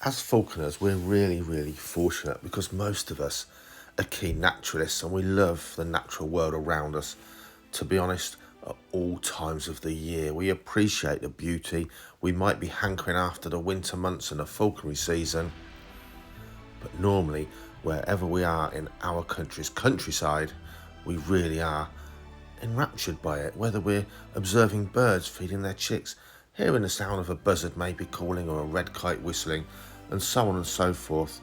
As falconers, we're really fortunate because most of us are keen naturalists and we love the natural world around us. To be honest, at all times of the year, we appreciate the beauty. We might be hankering after the winter months and the falconry season, but normally, wherever we are in our country's countryside, we really are enraptured by it, whether we're observing birds feeding their chicks, hearing the sound of a buzzard maybe calling or a red kite whistling, and so on and so forth.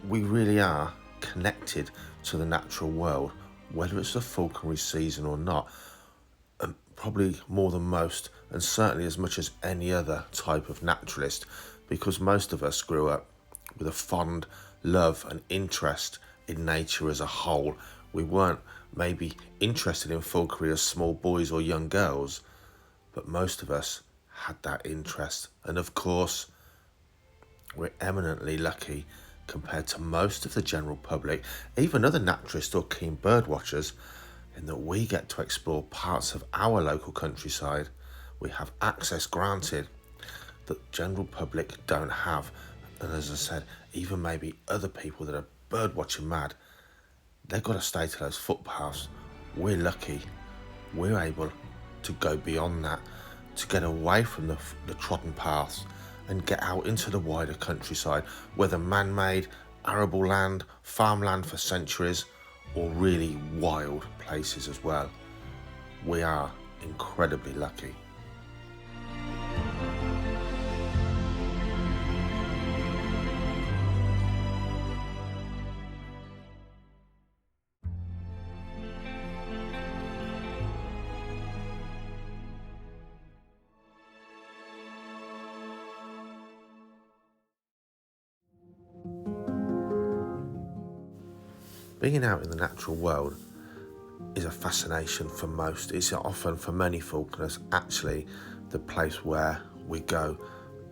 We really are connected to the natural world, whether it's the falconry season or not, and probably more than most, and certainly as much as any other type of naturalist, because most of us grew up with a fond love and interest in nature as a whole. We weren't maybe interested in falconry as small boys or young girls, but most of us had that interest. And of course, we're eminently lucky compared to most of the general public, even other naturalists or keen bird watchers, in that we get to explore parts of our local countryside. We have access granted that general public don't have. And as I said, even maybe other people that are bird watching mad, they've got to stay to those footpaths. We're lucky. We're able to go beyond that, to get away from the trodden paths and get out into the wider countryside, whether man-made, arable land, farmland for centuries, or really wild places as well. We are incredibly lucky. Being out in the natural world is a fascination for most. It's often, for many falconers, actually the place where we go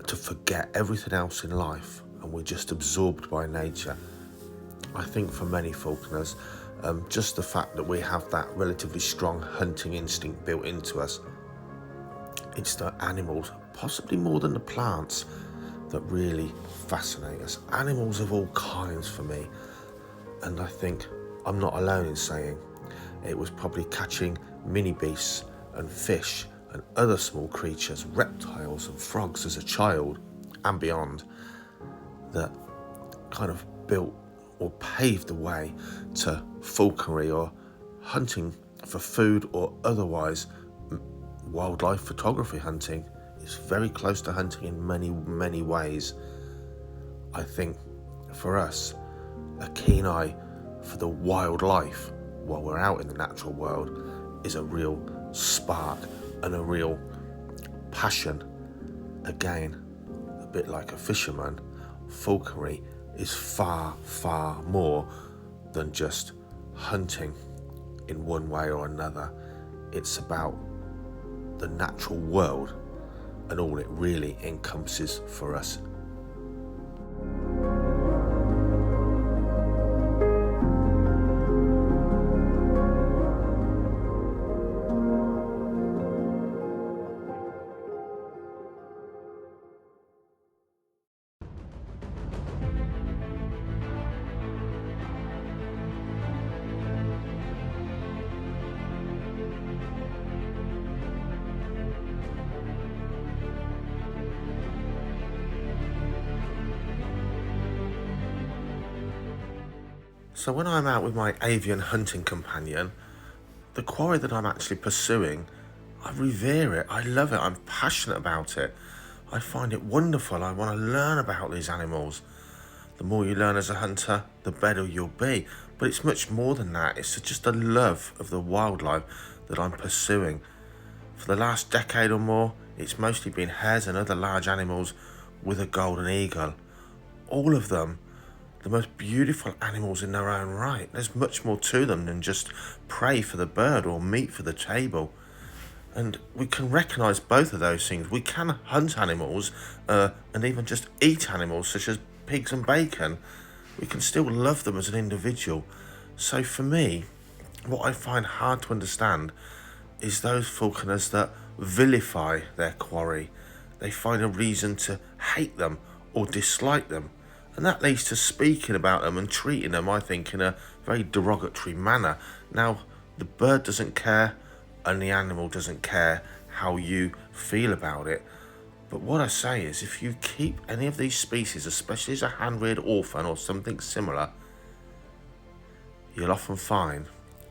to forget everything else in life and we're just absorbed by nature. I think for many falconers, just the fact that we have that relatively strong hunting instinct built into us, it's the animals, possibly more than the plants, that really fascinate us. Animals of all kinds for me. And I think I'm not alone in saying it was probably catching mini beasts and fish and other small creatures, reptiles and frogs as a child and beyond, that kind of built or paved the way to falconry or hunting for food or otherwise. Wildlife photography hunting is very close to hunting in many ways. I think for us, a keen eye for the wildlife while we're out in the natural world is a real spark and a real passion. Again, a bit like a fisherman, falconry is far more than just hunting in one way or another. It's about the natural world and all it really encompasses for us. So when I'm out with my avian hunting companion, the quarry that I'm actually pursuing, I revere it, I love it, I'm passionate about it. I find it wonderful, I want to learn about these animals. The more you learn as a hunter, the better you'll be. But it's much more than that, it's just a love of the wildlife that I'm pursuing. For the last decade or more, it's mostly been hares and other large animals with a golden eagle. All of them the most beautiful animals in their own right. There's much more to them than just prey for the bird or meat for the table. And we can recognise both of those things. We can hunt animals and even just eat animals such as pigs and bacon. We can still love them as an individual. So for me, what I find hard to understand is those falconers that vilify their quarry. They find a reason to hate them or dislike them. And that leads to speaking about them and treating them, I think, in a very derogatory manner. Now, the bird doesn't care and the animal doesn't care how you feel about it. But what I say is, if you keep any of these species, especially as a hand-reared orphan or something similar, you'll often find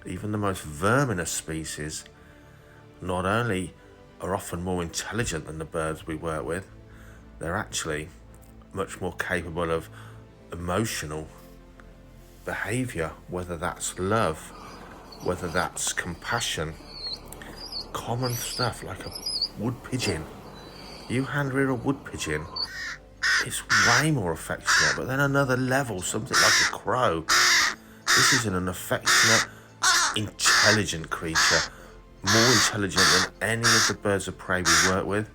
even the most verminous species not only are often more intelligent than the birds we work with, they're actually much more capable of emotional behaviour, whether that's love, whether that's compassion, common stuff like a wood pigeon. You hand rear a wood pigeon, it's way more affectionate, but then another level, something like a crow. This is an affectionate, intelligent creature, more intelligent than any of the birds of prey we work with.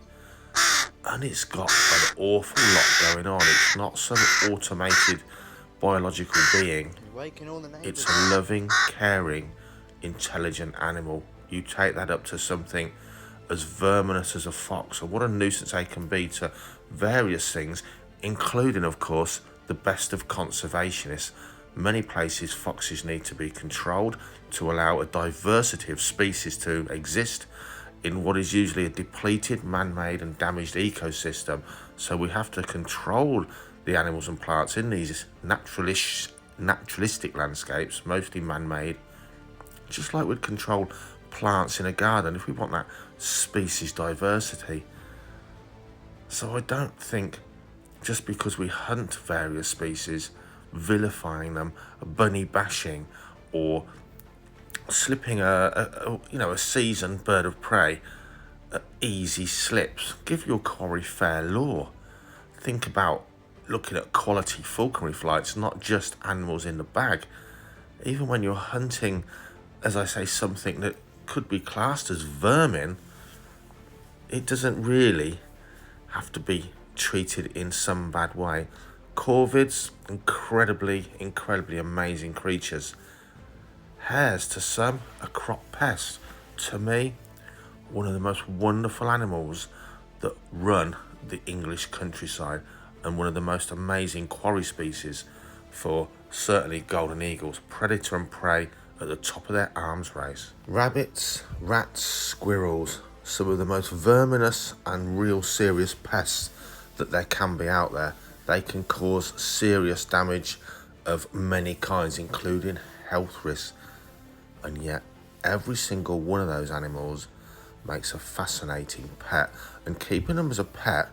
And it's got an awful lot going on. It's not some automated biological being. It's a loving, caring, intelligent animal. You take that up to something as verminous as a fox, and what a nuisance they can be to various things, including, of course, the best of conservationists. Many places foxes need to be controlled to allow a diversity of species to exist in what is usually a depleted, man-made and damaged ecosystem. So we have to control the animals and plants in these naturalistic landscapes, mostly man-made, just like we'd control plants in a garden if we want that species diversity. So I don't think just because we hunt various species, vilifying them, bunny bashing, or slipping a seasoned bird of prey easy slips. Give your quarry fair law. Think about looking at quality falconry flights, not just animals in the bag. Even when you're hunting, as I say, something that could be classed as vermin, it doesn't really have to be treated in some bad way. Corvids, incredibly amazing creatures. Hares, to some, a crop pest. To me, one of the most wonderful animals that run the English countryside, and one of the most amazing quarry species for certainly golden eagles, predator and prey at the top of their arms race. Rabbits, rats, squirrels, some of the most verminous and real serious pests that there can be out there. They can cause serious damage of many kinds, including health risks. And yet, every single one of those animals makes a fascinating pet. And keeping them as a pet,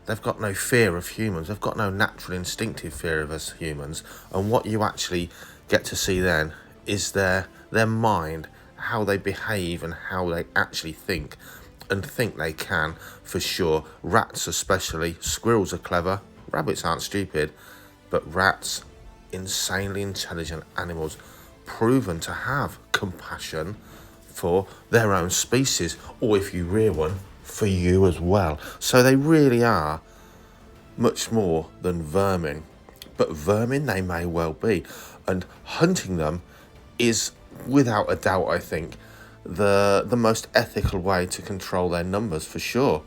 they've got no fear of humans. They've got no natural instinctive fear of us humans. And what you actually get to see then is their mind, how they behave and how they actually think. And think they can, for sure. Rats especially. Squirrels are clever. Rabbits aren't stupid. But rats, insanely intelligent animals, proven to have compassion for their own species, or if you rear one, for you as well. So they really are much more than vermin. But vermin they may well be, and hunting them is without a doubt, I think, the most ethical way to control their numbers, for sure.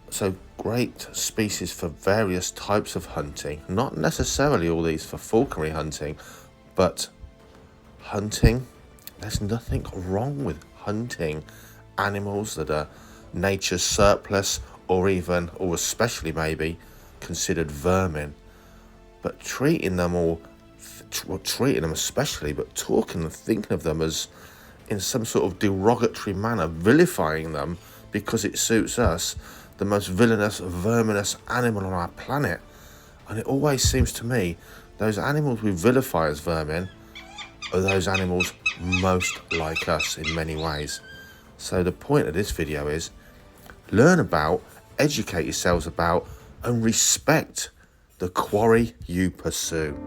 So great species for various types of hunting, not necessarily all these for falconry hunting, but hunting, there's nothing wrong with hunting animals that are nature's surplus, or especially maybe considered vermin. But treating them especially, but talking and thinking of them as in some sort of derogatory manner, vilifying them because it suits us, the most villainous, verminous animal on our planet. And it always seems to me, those animals we vilify as vermin are those animals most like us in many ways. So the point of this video is, learn about, educate yourselves about, and respect the quarry you pursue.